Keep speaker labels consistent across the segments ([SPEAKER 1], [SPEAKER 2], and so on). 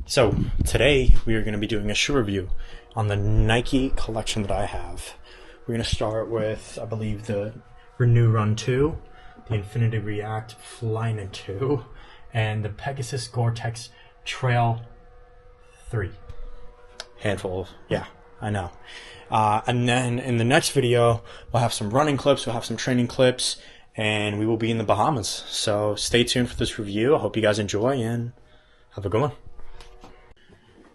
[SPEAKER 1] So today we are going to be doing a shoe review on the Nike collection that I have. We're going to start with, I believe, the Renew Run 2, the Infinity React Flyknit 2, and the Pegasus GoreTex Trail 3. Handful of, yeah, I know. And then in the next video, we'll have some running clips, we'll have some training clips, and we will be in the Bahamas. So stay tuned for this review. I hope you guys enjoy and have a good one.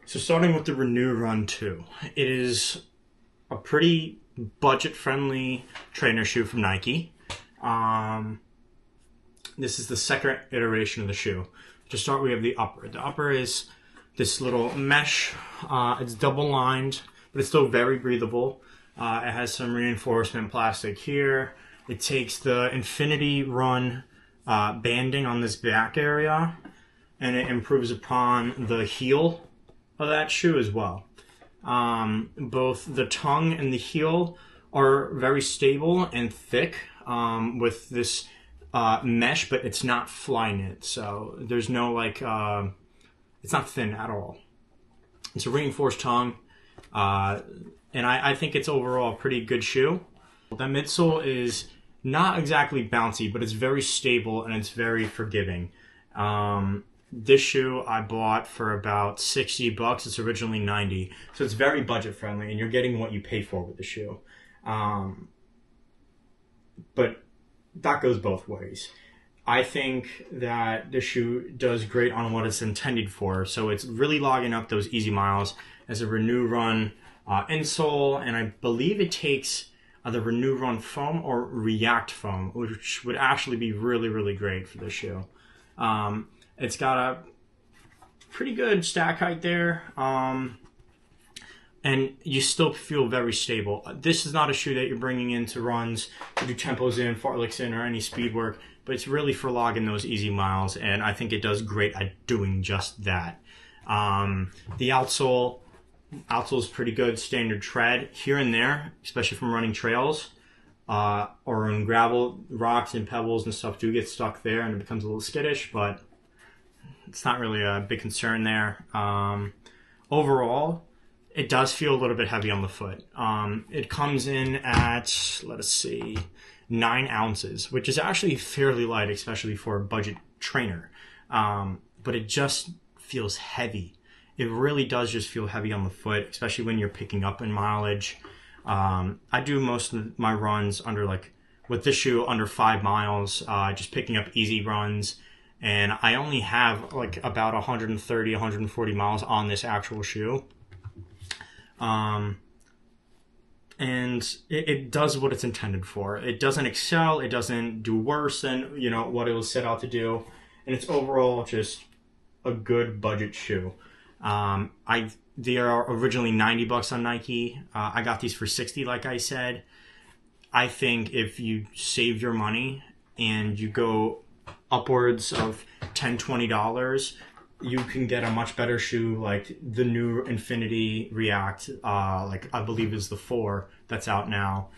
[SPEAKER 1] So starting with the Renew Run 2, it is a pretty budget-friendly trainer shoe from Nike. This is the second iteration of the shoe. To start, we have the upper. The upper is this little mesh. It's double-lined, but it's still very breathable. It has some reinforcement plastic here. It takes the Infinity Run banding on this back area, and it improves upon the heel of that shoe as well. Both the tongue and the heel are very stable and thick with this mesh, but it's not Flyknit, so there's no it's not thin at all. It's a reinforced tongue, and I think it's overall a pretty good shoe. That midsole is not exactly bouncy, but it's very stable and it's very forgiving. This shoe I bought for about 60 bucks. It's originally 90. So it's very budget friendly and you're getting what you pay for with the shoe. But that goes both ways. I think that the shoe does great on what it's intended for. So it's really logging up those easy miles as a Renew Run insole. And I believe it takes the Renew Run foam or React foam, which would actually be really, really great for this shoe. It's got a pretty good stack height there, and you still feel very stable. This is not a shoe that you're bringing into runs to do tempos in, fartleks in, or any speed work, but it's really for logging those easy miles, and I think it does great at doing just that. The outsole is pretty good, standard tread here and there, especially from running trails. Or in gravel, rocks and pebbles and stuff do get stuck there and it becomes a little skittish, but it's not really a big concern there. Overall, it does feel a little bit heavy on the foot. It comes in at, let us see, 9 ounces, which is actually fairly light, especially for a budget trainer. But it just feels heavy. It really does just feel heavy on the foot, especially when you're picking up in mileage. I do most of my runs with this shoe under 5 miles, just picking up easy runs. And I only have about 130, 140 miles on this actual shoe. And it does what it's intended for. It doesn't excel. It doesn't do worse than, what it was set out to do. And it's overall just a good budget shoe. They are originally 90 bucks on Nike. I got these for 60, like I said. I think if you save your money and you go upwards of $10, $20, you can get a much better shoe like the new Infinity React, I believe is the 4 that's out now,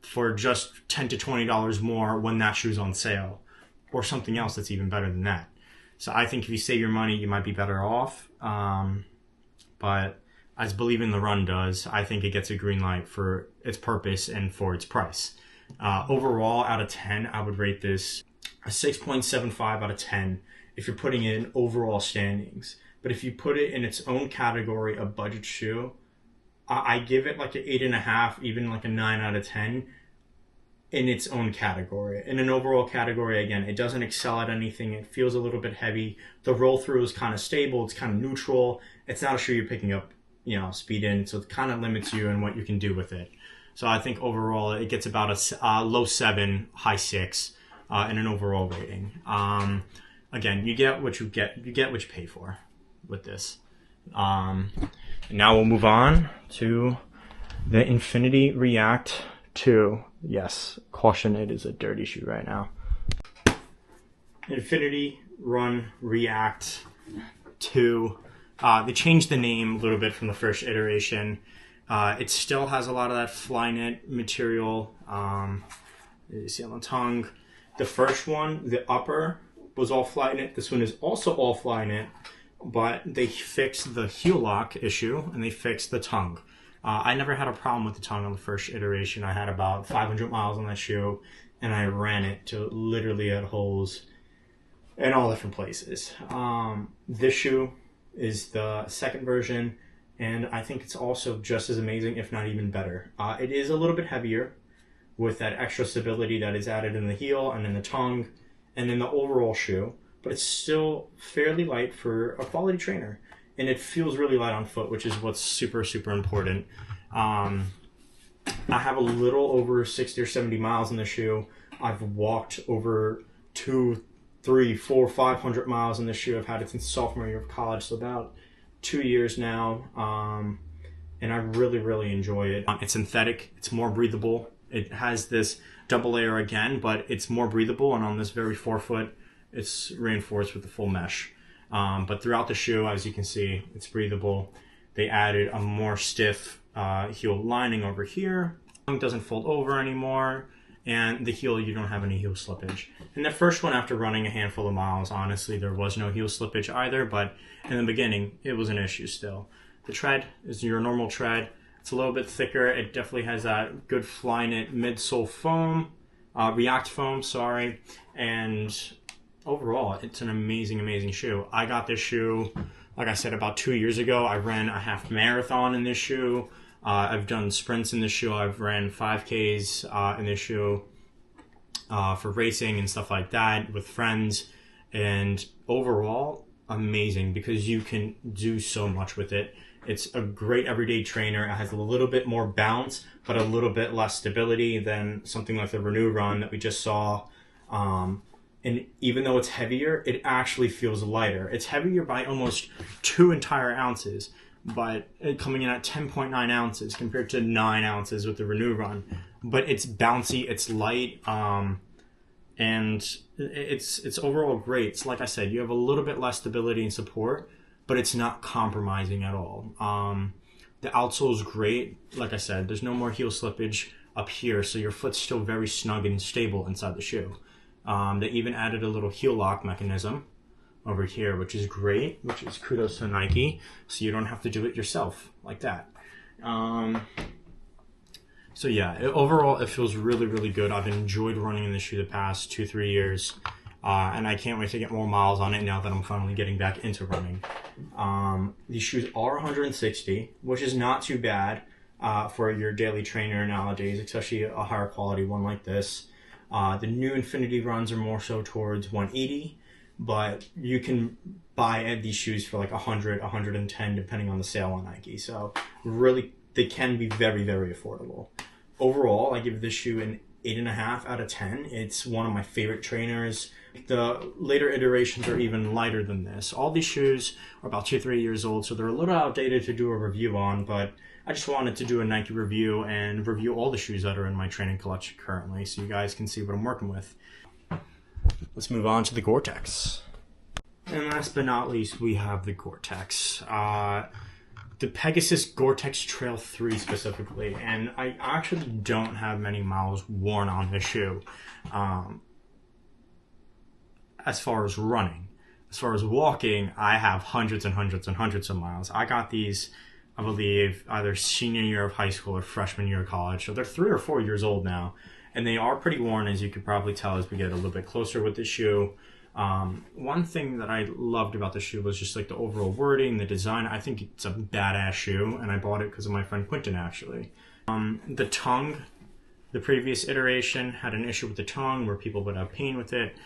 [SPEAKER 1] for just $10 to $20 more when that shoe's on sale, or something else that's even better than that. So I think if you save your money, you might be better off. But as Believe in the Run does, I think it gets a green light for its purpose and for its price. Overall, out of 10, I would rate this a 6.75 out of 10 if you're putting it in overall standings. But if you put it in its own category, a budget shoe, I give it like an 8.5, even like a 9 out of 10 in its own category. In an overall category, again, it doesn't excel at anything. It feels a little bit heavy. The roll through is kind of stable. It's kind of neutral. It's not a shoe you're picking up, speed in. So it kind of limits you in what you can do with it. So I think overall it gets about a low 7, high 6 in an overall rating. Again, you get what you get. You get what you pay for with this. Now we'll move on to the Infinity React 2. Yes, caution, it is a dirty shoe right now. Infinity Run React 2. They changed the name a little bit from the first iteration. It still has a lot of that Flyknit material. You see on the tongue. The first one, the upper, was all Flyknit. This one is also all Flyknit. but they fixed the heel lock issue and they fixed the tongue. I never had a problem with the tongue on the first iteration. I had about 500 miles on that shoe, and I ran it to literally at holes in all different places. This shoe is the second version, and I think it's also just as amazing, if not even better. It is a little bit heavier with that extra stability that is added in the heel and in the tongue and in the overall shoe, but it's still fairly light for a quality trainer. And it feels really light on foot, which is what's super, super important. I have a little over 60 or 70 miles in the shoe. I've walked over 200, 300, 400, 500 miles in the shoe. I've had it since sophomore year of college, so about 2 years now. And I really, really enjoy it. It's synthetic. It's more breathable. It has this double layer again, but it's more breathable. And on this very forefoot, it's reinforced with the full mesh. But throughout the shoe, as you can see, it's breathable. They added a more stiff heel lining over here. The tongue doesn't fold over anymore. And the heel, you don't have any heel slippage. In the first one, after running a handful of miles, honestly, there was no heel slippage either. But in the beginning, it was an issue still. The tread is your normal tread. It's a little bit thicker. It definitely has that good Flyknit midsole foam, React foam, sorry. And overall, it's an amazing, amazing shoe. I got this shoe, like I said, about 2 years ago. I ran a half marathon in this shoe. I've done sprints in this shoe. I've ran 5Ks in this shoe for racing and stuff like that with friends. And overall, amazing because you can do so much with it. It's a great everyday trainer. It has a little bit more bounce, but a little bit less stability than something like the Renew Run that we just saw. And even though it's heavier, it actually feels lighter. It's heavier by almost 2 entire ounces, but coming in at 10.9 ounces compared to 9 ounces with the Renew Run. But it's bouncy, it's light, and it's overall great. It's like I said, you have a little bit less stability and support, but it's not compromising at all. The outsole is great. Like I said, there's no more heel slippage up here, so your foot's still very snug and stable inside the shoe. They even added a little heel lock mechanism over here, which is great, which is kudos to Nike, so you don't have to do it yourself like that. So yeah, overall it feels really, really good. I've enjoyed running in this shoe the past 2-3 years, and I can't wait to get more miles on it now that I'm finally getting back into running. These shoes are 160, which is not too bad for your daily trainer nowadays, especially a higher quality one like this. The new Infinity runs are more so towards 180, but you can buy these shoes for like 100, 110 depending on the sale on Nike. So really, they can be very, very affordable. Overall, I give this shoe an 8.5 out of 10. It's one of my favorite trainers. The later iterations are even lighter than this. All these shoes are about 2-3 years old, so they're a little outdated to do a review on, but I just wanted to do a Nike review and review all the shoes that are in my training collection currently so you guys can see what I'm working with. Let's move on to the GoreTex. And last but not least, we have the GoreTex. The Pegasus GoreTex Trail 3 specifically, and I actually don't have many miles worn on this shoe as far as running. As far as walking, I have hundreds and hundreds and hundreds of miles. I got these, I believe, either senior year of high school or freshman year of college, so they're 3 or 4 years old now, and they are pretty worn, as you could probably tell as we get a little bit closer with the shoe. One thing that I loved about the shoe was just like the overall wording, the design. I think it's a badass shoe, and I bought it because of my friend Quentin actually. The tongue, the previous iteration had an issue with the tongue where people would have pain with it.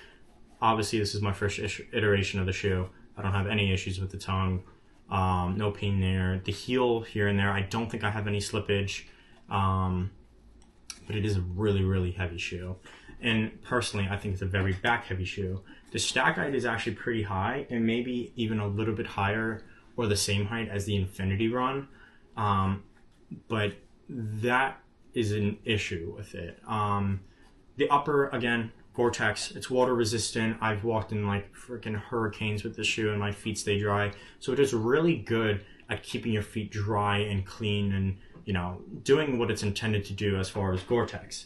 [SPEAKER 1] Obviously, this is my first iteration of the shoe. I don't have any issues with the tongue. No pain there. The heel here and there, I don't think I have any slippage, but it is a really, really heavy shoe. And personally, I think it's a very back-heavy shoe. The stack height is actually pretty high, and maybe even a little bit higher or the same height as the Infinity Run. But that is an issue with it. The upper, again, GoreTex, it's water resistant. I've walked in like freaking hurricanes with this shoe and my feet stay dry. So it is really good at keeping your feet dry and clean and, you know, doing what it's intended to do as far as GoreTex.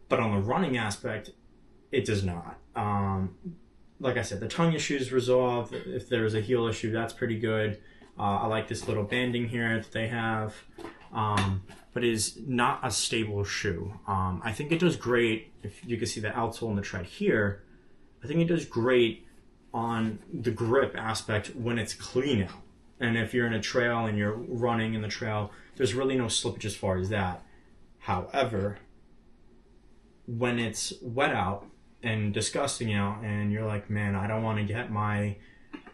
[SPEAKER 1] But on the running aspect, it does not. like I said, the tongue issue is resolved. If there's a heel issue, that's pretty good. I like this little banding here that they have, but it is not a stable shoe. I think it does great, if you can see the outsole and the tread here, I think it does great on the grip aspect when it's clean out. And if you're in a trail and you're running in the trail, there's really no slippage as far as that. However, when it's wet out and disgusting out and you're like, man, I don't want to get my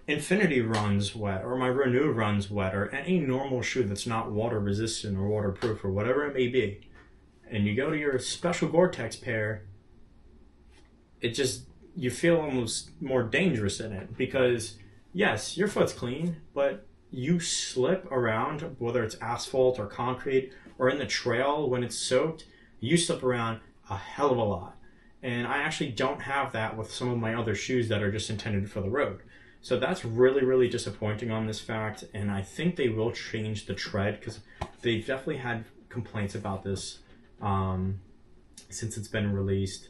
[SPEAKER 1] Infinity runs wet or my Renew runs wet or any normal shoe that's not water resistant or waterproof or whatever it may be, and you go to your special Gore-Tex pair, it just, you feel almost more dangerous in it, because yes, your foot's clean, but you slip around, whether it's asphalt or concrete or in the trail when it's soaked, you slip around a hell of a lot. And I actually don't have that with some of my other shoes that are just intended for the road. So that's really, really disappointing on this fact, and I think they will change the tread, because they've definitely had complaints about this since it's been released.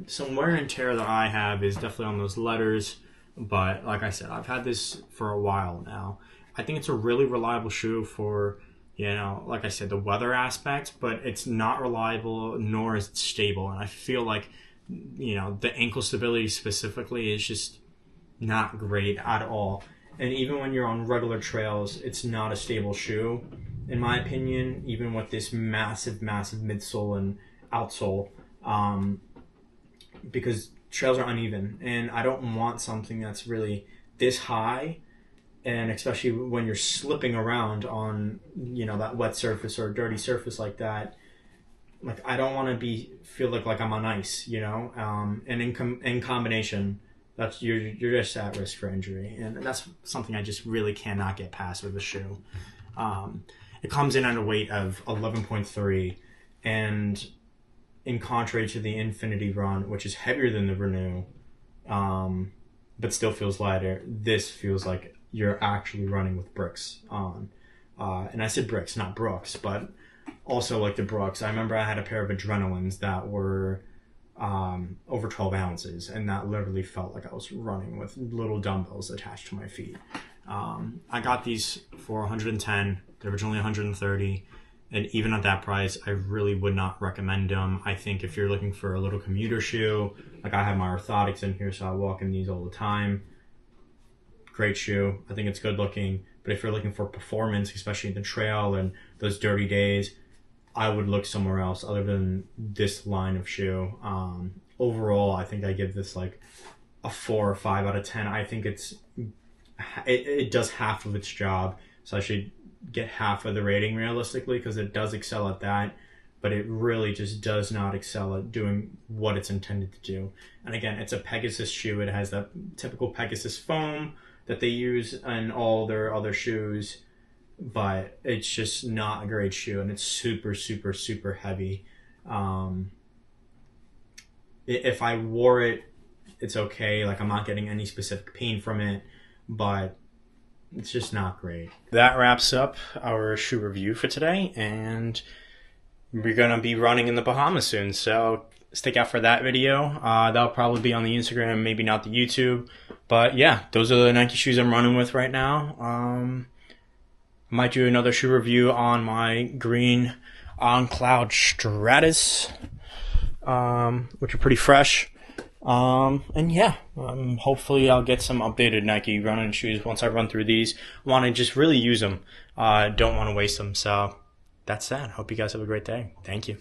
[SPEAKER 1] Some wear and tear that I have is definitely on those letters, but like I said, I've had this for a while now. I think it's a really reliable shoe for, you know, like I said, the weather aspect, but it's not reliable nor is it stable, and I feel like, you know, the ankle stability specifically is just not great at all. And even when you're on regular trails, it's not a stable shoe, in my opinion, even with this massive midsole and outsole, because trails are uneven, and I don't want something that's really this high, and especially when you're slipping around on, you know, that wet surface or dirty surface like that. Like, I don't want to feel like I'm on ice, you know, and in combination, that's you're just at risk for injury, and that's something I just really cannot get past with the shoe. It comes in at a weight of 11.3, and in contrary to the Infinity Run, which is heavier than the Renew, but still feels lighter, this feels like you're actually running with bricks on. And I said bricks, not Brooks, but also like the Brooks. I remember I had a pair of Adrenalines that were over 12 ounces, and that literally felt like I was running with little dumbbells attached to my feet. I got these for 110. They're originally 130, and even at that price, I really would not recommend them. I think if you're looking for a little commuter shoe, like I have my orthotics in here, so I walk in these all the time. Great shoe. I think it's good looking, but if you're looking for performance, especially in the trail and those dirty days, I would look somewhere else other than this line of shoe. Overall, I think I give this like a 4 or 5 out of 10. I think it does half of its job, so I should get half of the rating realistically, because it does excel at that, but it really just does not excel at doing what it's intended to do. And again, it's a Pegasus shoe. It has that typical Pegasus foam that they use in all their other shoes, but it's just not a great shoe, and it's super heavy. If I wore it, it's okay. Like, I'm not getting any specific pain from it, but it's just not great. That wraps up our shoe review for today, and we're gonna be running in the Bahamas soon, so stick out for that video. That'll probably be on the Instagram, maybe not the YouTube, but yeah, those are the Nike shoes I'm running with right now. Might do another shoe review on my green On Cloud Stratus, which are pretty fresh. And yeah, hopefully I'll get some updated Nike running shoes once I run through these. I want to just really use them. Don't want to waste them. So that's that. Hope you guys have a great day. Thank you.